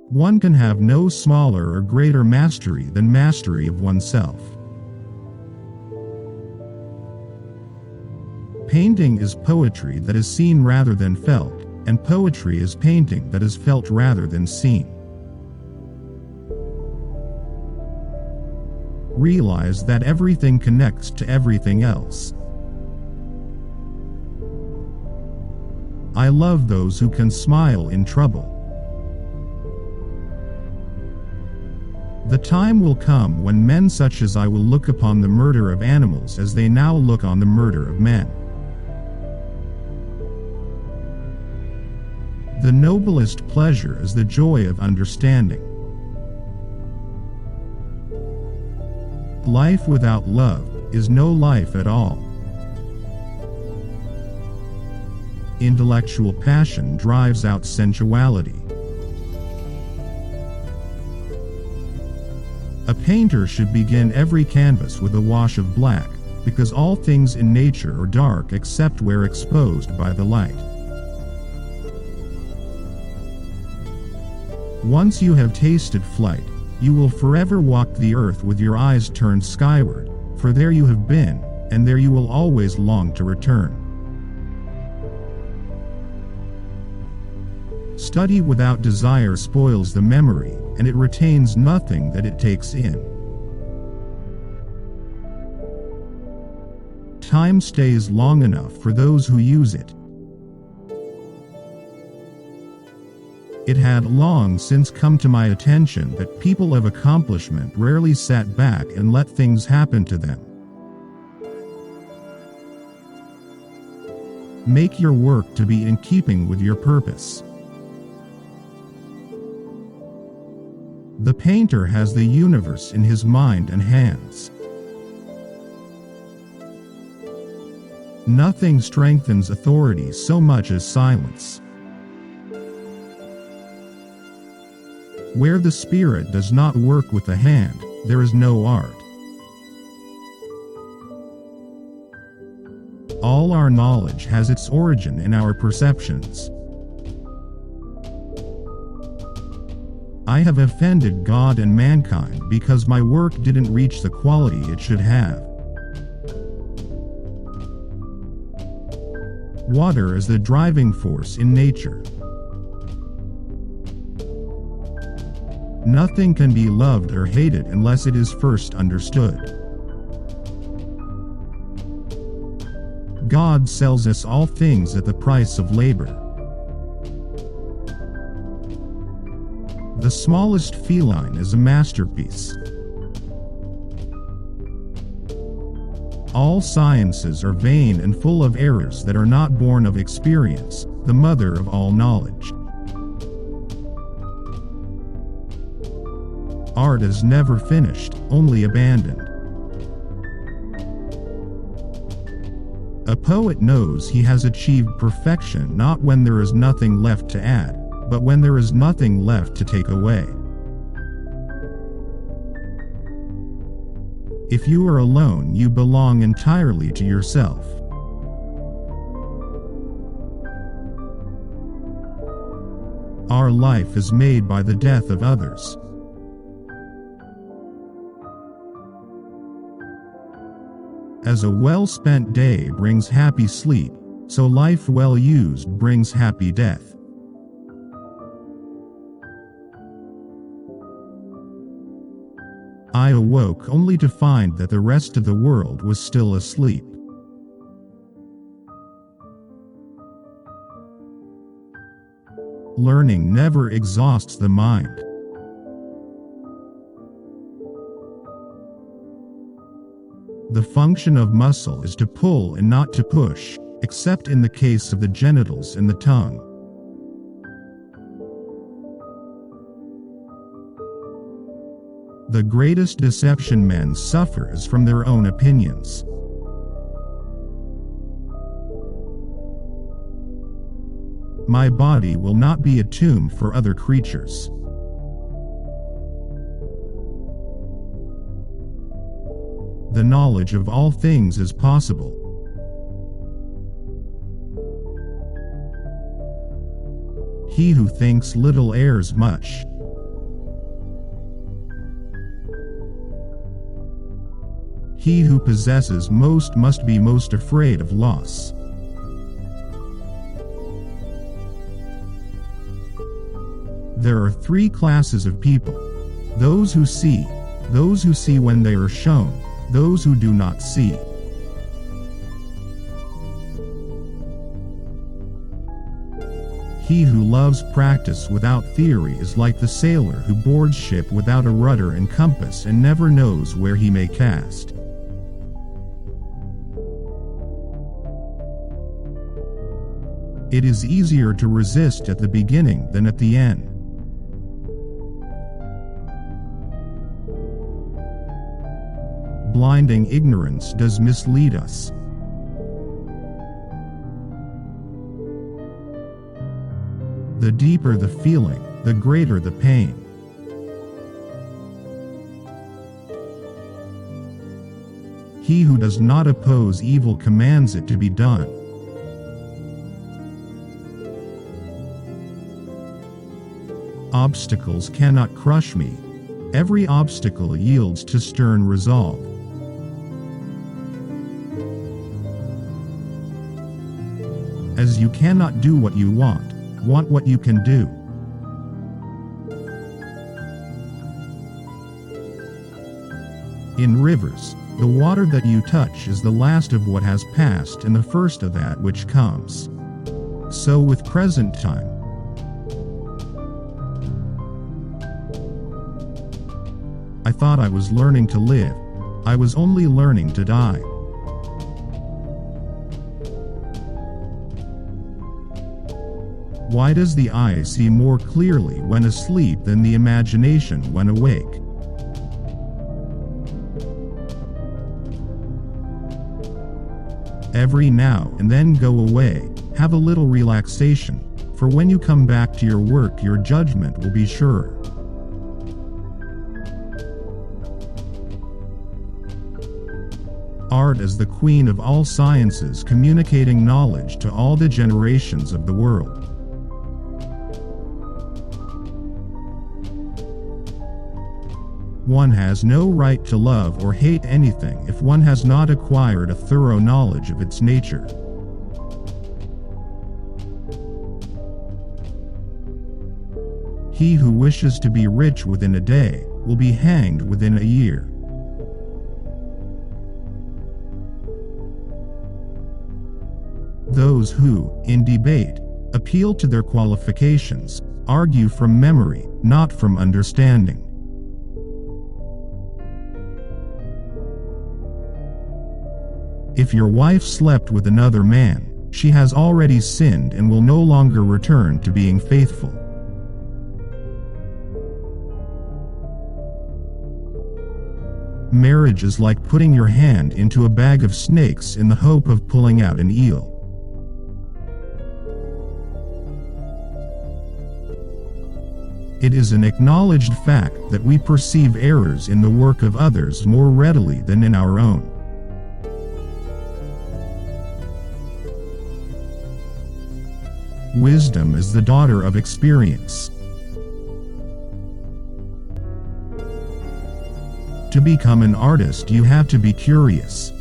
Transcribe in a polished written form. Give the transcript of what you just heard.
One can have no smaller or greater mastery than mastery of oneself. Painting is poetry that is seen rather than felt, and poetry is painting that is felt rather than seen. Realize that everything connects to everything else. I love those who can smile in trouble. The time will come when men such as I will look upon the murder of animals as they now look on the murder of men. The noblest pleasure is the joy of understanding. Life without love is no life at all. Intellectual passion drives out sensuality. A painter should begin every canvas with a wash of black, because all things in nature are dark except where exposed by the light. Once you have tasted flight, you will forever walk the earth with your eyes turned skyward, for there you have been, and there you will always long to return. Study without desire spoils the memory, and it retains nothing that it takes in. Time stays long enough for those who use it. It had long since come to my attention that people of accomplishment rarely sat back and let things happen to them. Make your work to be in keeping with your purpose. The painter has the universe in his mind and hands. Nothing strengthens authority so much as silence. Where the spirit does not work with the hand, there is no art. All our knowledge has its origin in our perceptions. I have offended God and mankind because my work didn't reach the quality it should have. Water is the driving force in nature. Nothing can be loved or hated unless it is first understood. God sells us all things at the price of labor. The smallest feline is a masterpiece. All sciences are vain and full of errors that are not born of experience, the mother of all knowledge. Art is never finished, only abandoned. A poet knows he has achieved perfection not when there is nothing left to add, but when there is nothing left to take away. If you are alone, you belong entirely to yourself. Our life is made by the death of others. As a well-spent day brings happy sleep, so life well used brings happy death. I awoke only to find that the rest of the world was still asleep. Learning never exhausts the mind. The function of muscle is to pull and not to push, except in the case of the genitals and the tongue. The greatest deception men suffer is from their own opinions. My body will not be a tomb for other creatures. The knowledge of all things is possible. He who thinks little errs much. He who possesses most must be most afraid of loss. There are three classes of people: those who see when they are shown, those who do not see. He who loves practice without theory is like the sailor who boards ship without a rudder and compass and never knows where he may cast. It is easier to resist at the beginning than at the end. Blinding ignorance does mislead us. The deeper the feeling, the greater the pain. He who does not oppose evil commands it to be done. Obstacles cannot crush me. Every obstacle yields to stern resolve. As you cannot do what you want what you can do. In rivers, the water that you touch is the last of what has passed and the first of that which comes. So with present time. I thought I was learning to live. I was only learning to die. Why does the eye see more clearly when asleep than the imagination when awake? Every now and then go away, have a little relaxation, for when you come back to your work your judgment will be surer. Art is the queen of all sciences, communicating knowledge to all the generations of the world. One has no right to love or hate anything if one has not acquired a thorough knowledge of its nature. He who wishes to be rich within a day will be hanged within a year. Those who, in debate, appeal to their qualifications, argue from memory, not from understanding. If your wife slept with another man, she has already sinned and will no longer return to being faithful. Marriage is like putting your hand into a bag of snakes in the hope of pulling out an eel. It is an acknowledged fact that we perceive errors in the work of others more readily than in our own. Wisdom is the daughter of experience. To become an artist, you have to be curious.